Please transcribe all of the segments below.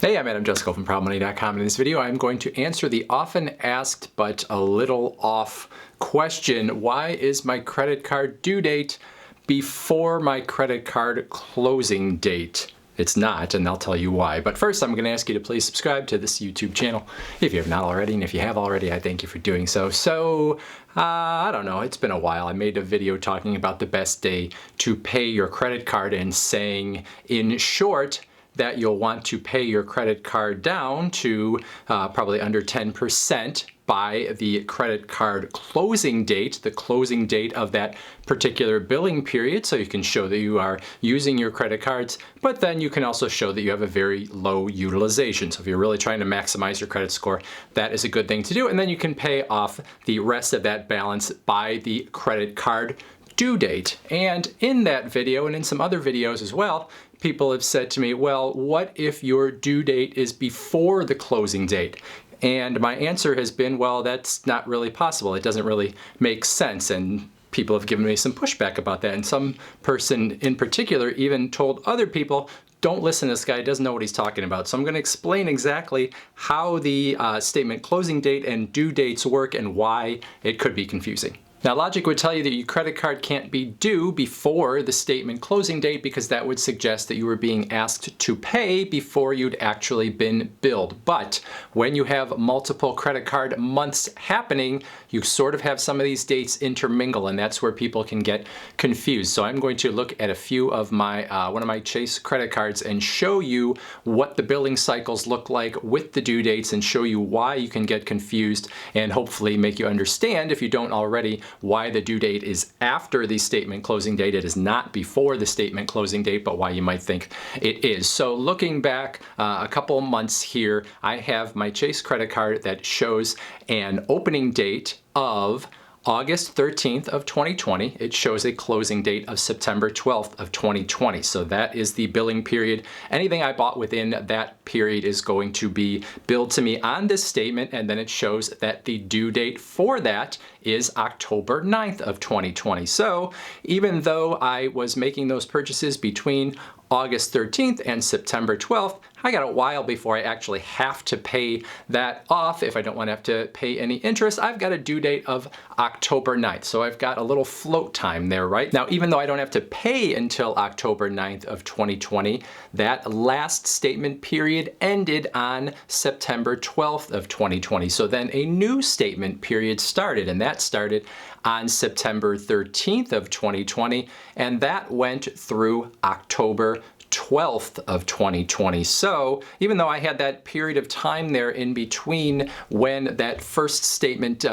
Hey, I'm Jusko from ProudMoney.com. In this video, I'm going to answer the often asked but a little off question: why is my credit card due date before my credit card closing date? It's not, and I'll tell you why. But first, I'm going to ask you to please subscribe to this YouTube channel if you have not already, and if you have already, I thank you for doing so. I don't know, it's been a while. I made a video talking about the best day to pay your credit card and saying, in short, that you'll want to pay your credit card down to probably under 10% by the credit card closing date, the closing date of that particular billing period, so you can show that you are using your credit cards, but then you can also show that you have a very low utilization. So if you're really trying to maximize your credit score, that is a good thing to do, and then you can pay off the rest of that balance by the credit card due date. And in that video, and in some other videos as well, people have said to me, well, what if your due date is before the closing date? And my answer has been, well, that's not really possible. It doesn't really make sense. And people have given me some pushback about that. And some person in particular even told other people, don't listen to this guy, he doesn't know what he's talking about. So I'm going to explain exactly how the statement closing date and due dates work and why it could be confusing. Now, logic would tell you that your credit card can't be due before the statement closing date because that would suggest that you were being asked to pay before you'd actually been billed. But when you have multiple credit card months happening, you sort of have some of these dates intermingle, and that's where people can get confused. So I'm going to look at a few of my one of my Chase credit cards and show you what the billing cycles look like with the due dates and show you why you can get confused and hopefully make you understand, if you don't already, why the due date is after the statement closing date. It is not before the statement closing date, but why you might think it is. So looking back a couple months here, I have my Chase credit card that shows an opening date of August 13th of 2020. It shows a closing date of September 12th of 2020. So that is the billing period. Anything I bought within that period is going to be billed to me on this statement, and then it shows that the due date for that is October 9th of 2020. So even though I was making those purchases between August 13th and September 12th, I got a while before I actually have to pay that off. If I don't want to have to pay any interest, I've got a due date of October 9th. So I've got a little float time there, right? Now, even though I don't have to pay until October 9th of 2020, that last statement period ended on September 12th of 2020. So then a new statement period started, and that started on September 13th of 2020, and that went through October 12th of 2020. So even though I had that period of time there in between when that first statement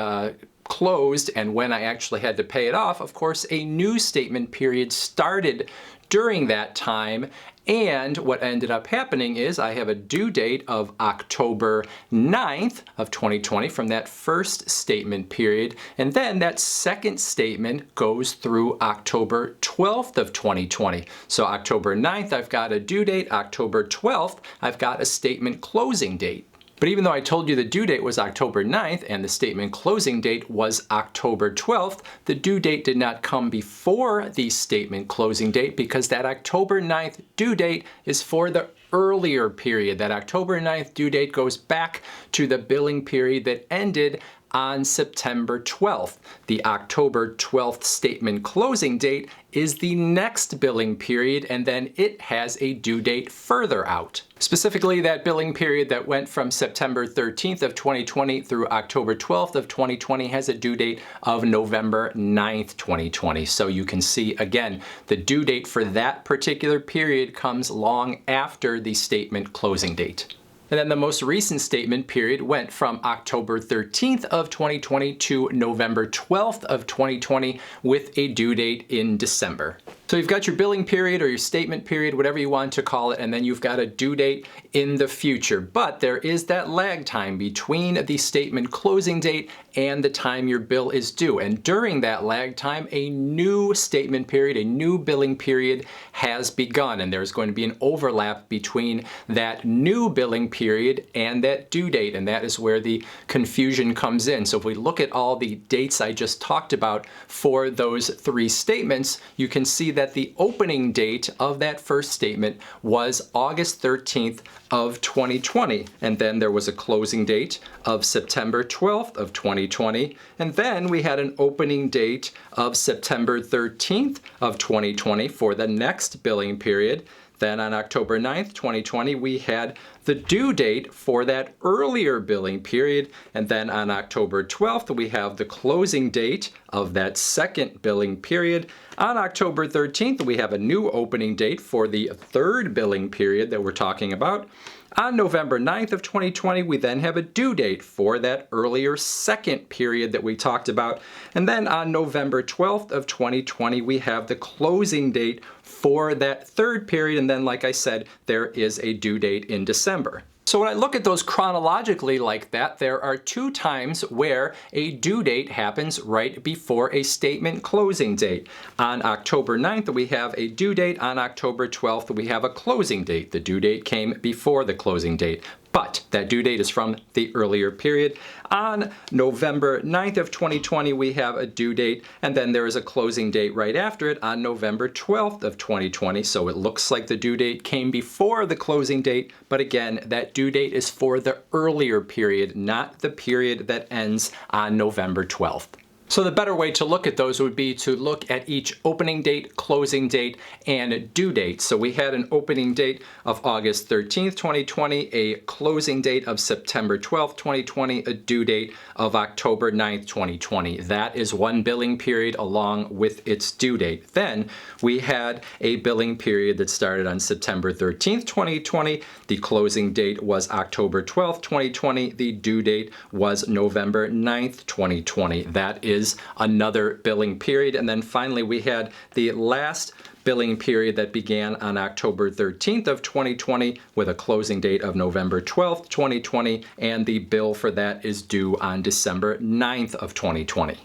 closed and when I actually had to pay it off, of course, a new statement period started during that time. And what ended up happening is I have a due date of October 9th of 2020 from that first statement period. And then that second statement goes through October 12th of 2020. So October 9th, I've got a due date. October 12th, I've got a statement closing date. But even though I told you the due date was October 9th and the statement closing date was October 12th, the due date did not come before the statement closing date because that October 9th due date is for the earlier period. That October 9th due date goes back to the billing period that ended on September 12th. The October 12th statement closing date is the next billing period, and then it has a due date further out. Specifically, that billing period that went from September 13th of 2020 through October 12th of 2020 has a due date of November 9th, 2020. So you can see, again, the due date for that particular period comes long after the statement closing date. And then the most recent statement period went from October 13th of 2020 to November 12th of 2020 with a due date in December. So you've got your billing period or your statement period, whatever you want to call it, and then you've got a due date in the future. But there is that lag time between the statement closing date and the time your bill is due. And during that lag time, a new statement period, a new billing period has begun. And there's going to be an overlap between that new billing period and that due date. And that is where the confusion comes in. So if we look at all the dates I just talked about for those three statements, you can see that the opening date of that first statement was August 13th of 2020. And then there was a closing date of September 12th of 2020. And then we had an opening date of September 13th of 2020 for the next billing period. Then on October 9th, 2020, we had the due date for that earlier billing period. And then on October 12th, we have the closing date of that second billing period. On October 13th, we have a new opening date for the third billing period that we're talking about. On November 9th of 2020, we then have a due date for that earlier second period that we talked about. And then on November 12th of 2020, we have the closing date for that third period. And then, like I said, there is a due date in December. So when I look at those chronologically like that, there are two times where a due date happens right before a statement closing date. On October 9th, we have a due date. On October 12th, we have a closing date. The due date came before the closing date, but that due date is from the earlier period. On November 9th of 2020, we have a due date, and then there is a closing date right after it on November 12th of 2020. So it looks like the due date came before the closing date, but again, that due date is for the earlier period, not the period that ends on November 12th. So the better way to look at those would be to look at each opening date, closing date, and due date. So we had an opening date of August 13th, 2020, a closing date of September 12th, 2020, a due date of October 9th, 2020. That is one billing period along with its due date. Then we had a billing period that started on September 13th, 2020. The closing date was October 12th, 2020. The due date was November 9th, 2020. That is another billing period. And then finally, we had the last billing period that began on October 13th of 2020 with a closing date of November 12th, 2020, and the bill for that is due on December 9th of 2020.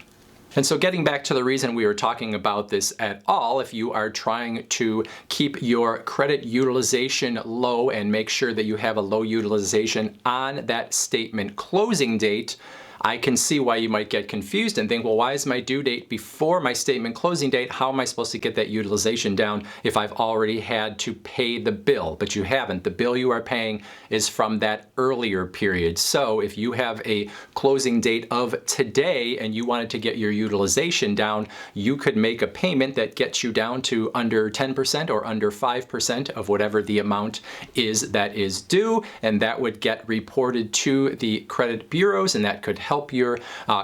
And so getting back to the reason we were talking about this at all, if you are trying to keep your credit utilization low and make sure that you have a low utilization on that statement closing date, I can see why you might get confused and think, well, why is my due date before my statement closing date? How am I supposed to get that utilization down if I've already had to pay the bill? But you haven't. The bill you are paying is from that earlier period. So if you have a closing date of today and you wanted to get your utilization down, you could make a payment that gets you down to under 10% or under 5% of whatever the amount is that is due, and that would get reported to the credit bureaus, and that could help your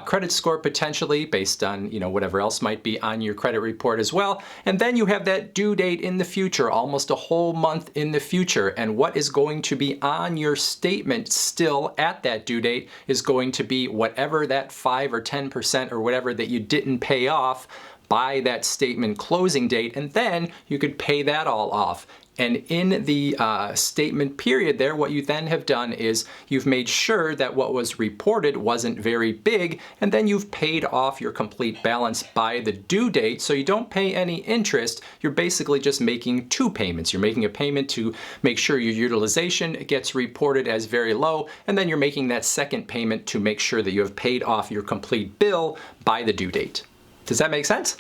credit score potentially based on whatever else might be on your credit report as well. And then you have that due date in the future, almost a whole month in the future. And what is going to be on your statement still at that due date is going to be whatever that 5 or 10% or whatever that you didn't pay off by that statement closing date, and then you could pay that all off. And in the statement period there, what you then have done is you've made sure that what was reported wasn't very big, and then you've paid off your complete balance by the due date, so you don't pay any interest. You're basically just making two payments. You're making a payment to make sure your utilization gets reported as very low, and then you're making that second payment to make sure that you have paid off your complete bill by the due date. Does that make sense?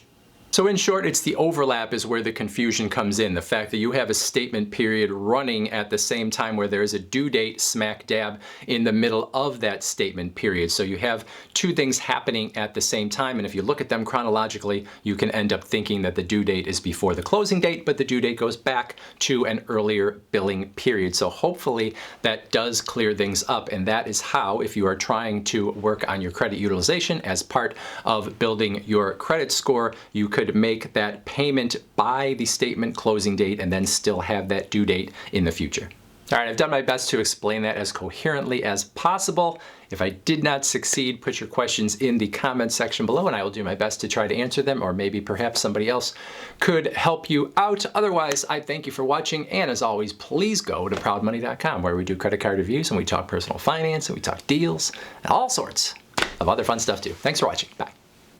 So in short, it's the overlap is where the confusion comes in. The fact that you have a statement period running at the same time where there is a due date smack dab in the middle of that statement period. So you have two things happening at the same time, and if you look at them chronologically, you can end up thinking that the due date is before the closing date, but the due date goes back to an earlier billing period. So hopefully that does clear things up, and that is how, if you are trying to work on your credit utilization as part of building your credit score, you could make that payment by the statement closing date and then still have that due date in the future. All right, I've done my best to explain that as coherently as possible. If I did not succeed, put your questions in the comment section below and I will do my best to try to answer them, or maybe perhaps somebody else could help you out. Otherwise, I thank you for watching, and as always, please go to proudmoney.com where we do credit card reviews and we talk personal finance and we talk deals and all sorts of other fun stuff too. Thanks for watching. Bye.